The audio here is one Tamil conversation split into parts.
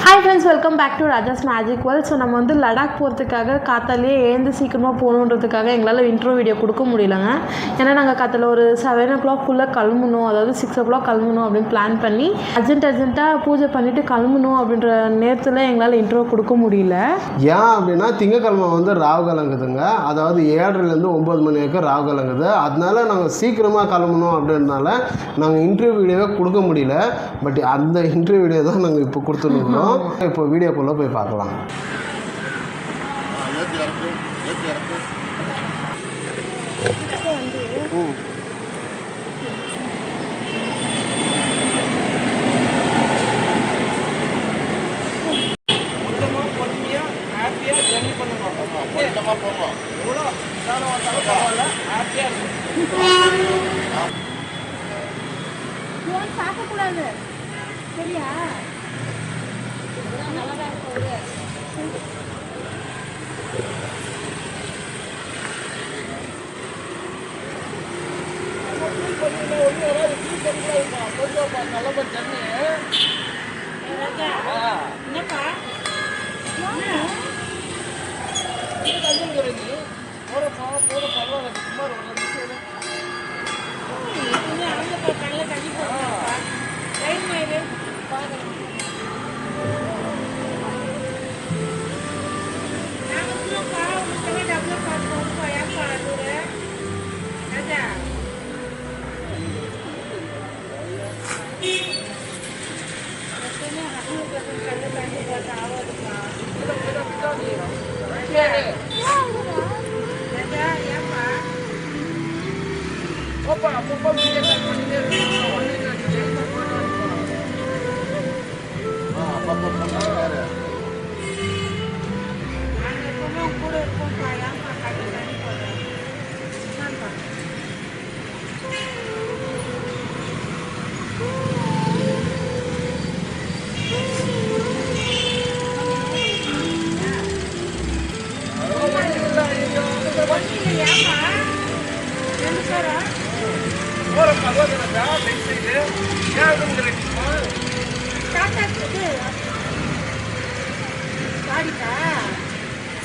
Hi friends, welcome back to Raja's magic world. So நம்ம வந்து லடாக் போகிறதுக்காக காத்தாலேயே எழுந்து சீக்கிரமாக போகணுன்றதுக்காக எங்களால் இன்ட்ரோ வீடியோ கொடுக்க முடியலங்க. ஏன்னா நாங்கள் காத்தால ஒரு 7 o'clock கிளம்பணும், அதாவது 6 o'clock கிளம்பணும் அப்படின்னு பிளான் பண்ணி அர்ஜென்ட்டாக பூஜை பண்ணிவிட்டு கிளம்பணும் அப்படின்ற நேரத்தில் எங்களால் இன்ட்ரோ கொடுக்க முடியல. ஏன் அப்படின்னா திங்கக்கிழமை வந்து ராகு கலங்குதுங்க, அதாவது 7:30 to 9 மணி வரைக்கும் ராகு கலங்குது. அதனால நாங்கள் சீக்கிரமாக கிளம்பணும் அப்படின்றனால நாங்கள் இன்டர்வியூ வீடியோவே கொடுக்க முடியல. பட் அந்த இன்டர்வியூ வீடியோ தான் நாங்கள் இப்போ கொடுத்துருக்கோம். இப்போ வீடியோக்குள்ளே போய் பார்க்கலாம். சாப்பிடக்கூடாது, சரியா? நல்லதா இருக்கும். என்னப்பா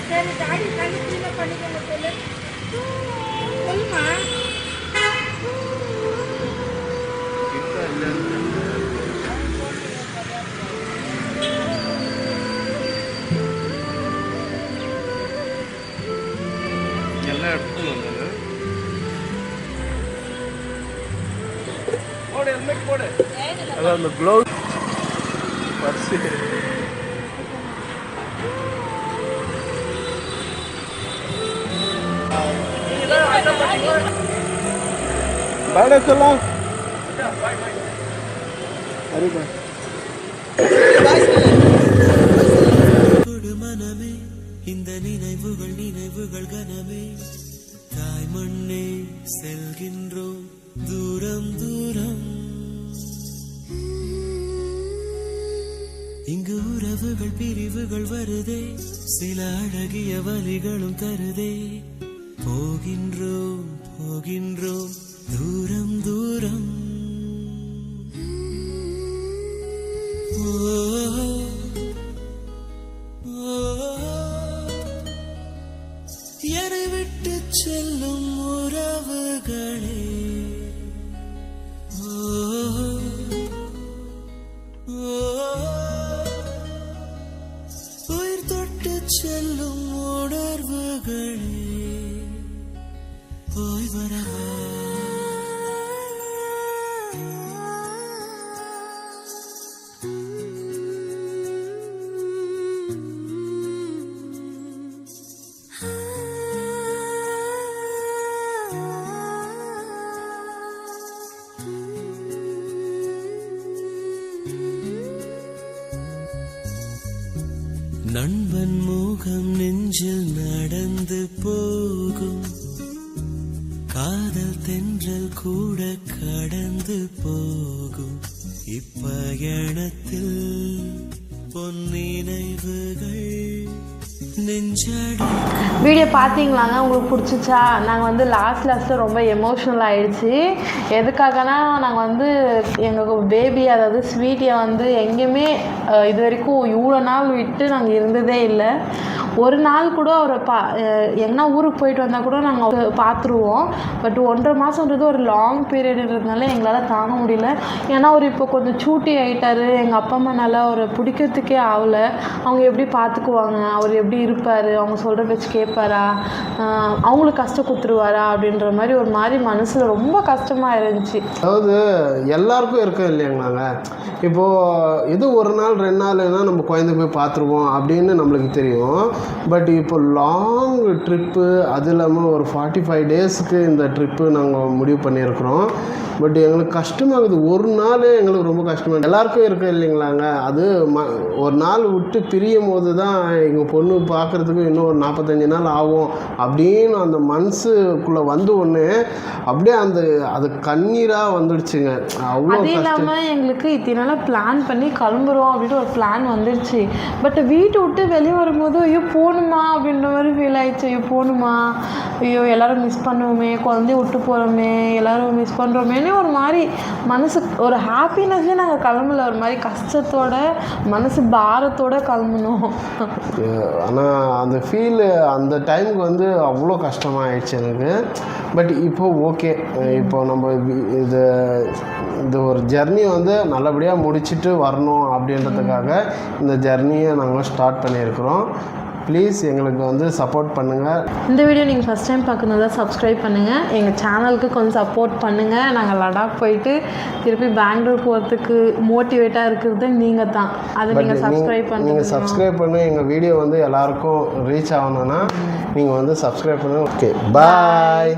சரி, டாடி தண்ணி கீழே பண்ணிக்கோங்க. சொல்லுமா எல்லாம் எடுத்துன்னு வந்தது. போடு, ஹெல்மெட் போடு. அதான் அந்த க்ளவுஸ் பர்ஸு. பாய் சொல்லலாம். மனமே இந்த நினைவுகள் கனமே, தாய் மண்ணே செல்கின்றோம் தூரம் தூரம். இங்கு உறவுகள் பிரிவுகள் வருதே, சில அழகிய வலிகளும் தருதே. போகின்றோம் தூரம் தூரம். என்னை விட்டு செல்லும் உறவுகளே, உயிர் தொட்டு செல்லும் உணர்வுகளே, போய் வரவா. நண்பன் முகம் நெஞ்சில் நடந்து போகும், காதல் தென்றல் கூட கடந்து போகும். இப்பயணத்தில் பொன்னினைவுகள் நெஞ்சாடி வீடியோ பார்த்தீங்களாங்க, உங்களுக்கு பிடிச்சிச்சா? நாங்கள் வந்து லாஸ்ட்டில் ரொம்ப எமோஷ்னல் ஆகிடுச்சு. எதுக்காகனா நாங்கள் வந்து எங்கள் பேபி அதாவது ஸ்வீட்டியை வந்து எங்கேயுமே இது வரைக்கும் இவ்வளோ நாள் விட்டு நாங்கள் இருந்ததே இல்லை. ஒரு நாள் கூட அவரை எங்கன்னா ஊருக்கு போயிட்டு வந்தால் கூட நாங்கள் பார்த்துருவோம். பட் 1.5 மாதம்ன்றது ஒரு லாங் பீரியடுன்றதுனால எங்களால் தாங்க முடியல. ஏன்னா அவர் இப்போ கொஞ்சம் சூட்டி ஆகிட்டார். எங்கள் அப்பா அம்மானால அவரை பிடிக்கிறதுக்கே ஆகலை. அவங்க எப்படி பார்த்துக்குவாங்க, அவர் எப்படி இருப்பார், அவங்க சொல்கிற பேச்சு கேட்பாரா, அவங்களுக்கு கஷ்டம் கொடுத்துருவாரா அப்படின்ற மாதிரி ஒரு மாதிரி மனசில் ரொம்ப கஷ்டமாக இருந்துச்சு. அதாவது எல்லாருக்கும் இருக்க இல்லைங்களாங்க. இப்போது இது 1 நாள் 2 நாள்னா நம்ம குழந்தை போய் பார்த்துருவோம் அப்படின்னு நம்மளுக்கு தெரியும். பட் இப்போ லாங் ட்ரிப்பு, அது இல்லாமல் ஒரு 45 டேஸுக்கு இந்த ட்ரிப்பு நாங்கள் முடிவு பண்ணியிருக்கிறோம். பட் எங்களுக்கு கஷ்டமாகுது. ஒரு நாள் எங்களுக்கு ரொம்ப கஷ்டமாக எல்லாருக்கும் இருக்க இல்லைங்களாங்க. அது ஒரு நாள் விட்டு பிரியும் போது தான் எங்கள் பொண்ணு பார்க்குறதுக்கு இன்னும் ஒரு 45 நாள் ஆகும் அப்படின்னு அந்த மனசுக்குள்ளே வந்து ஒன்று அப்படியே அது கண்ணீராக வந்துடுச்சுங்க. அவ்வளோ அது இல்லாமல் எங்களுக்கு இத்தனால பிளான் பண்ணி கிளம்புறோம் அப்படின்ட்டு ஒரு பிளான் வந்துடுச்சு. பட் வீட்டை விட்டு வெளியே வரும்போது ஐயோ போகணுமா அப்படின்ற மாதிரி ஃபீல் ஆயிடுச்சு. ஐயோ போகணுமா, ஐயோ எல்லோரும் மிஸ் பண்ணுவோமே, குழந்தைய விட்டு போகிறோமே, எல்லோரும் மிஸ் பண்ணுறோமேனு ஒரு மாதிரி மனசு ஒரு ஹாப்பினஸ்ஸே நாங்கள் கிளம்பல. ஒரு மாதிரி கஷ்டத்தோட மனசு பாரத்தோடு கிளம்பணும். ஆனால் அந்த ஃபீலு அந்த டைமுக்கு வந்து அவ்வளோ கஷ்டமாக ஆயிடுச்சு எனக்கு. பட் இப்போது ஓகே, இப்போ நம்ம இது ஒரு ஜர்னி வந்து நல்லபடியாக முடிச்சுட்டு வரணும் அப்படின்றதுக்காக இந்த ஜர்னியை நாங்கள் ஸ்டார்ட் பண்ணியிருக்கிறோம். ப்ளீஸ் எங்களுக்கு வந்து சப்போர்ட் பண்ணுங்கள். இந்த வீடியோ நீங்கள் ஃபஸ்ட் டைம் பார்க்கணுன்னா சப்ஸ்கிரைப் பண்ணுங்கள். எங்கள் சேனலுக்கு கொஞ்சம் சப்போர்ட் பண்ணுங்கள். நாங்கள் லடாக் போயிட்டு திருப்பி பெங்களூர் போகிறதுக்கு மோட்டிவேட்டாக இருக்கிறது நீங்கள் தான். அதை நீங்கள் சப்ஸ்கிரைப் பண்ணுங்கள். நீங்கள் சப்ஸ்கிரைப் பண்ணி எங்கள் வீடியோ வந்து எல்லாருக்கும் ரீச் ஆகணுன்னா நீங்கள் வந்து சப்ஸ்கிரைப் பண்ணுங்கள். ஓகே, பாய்.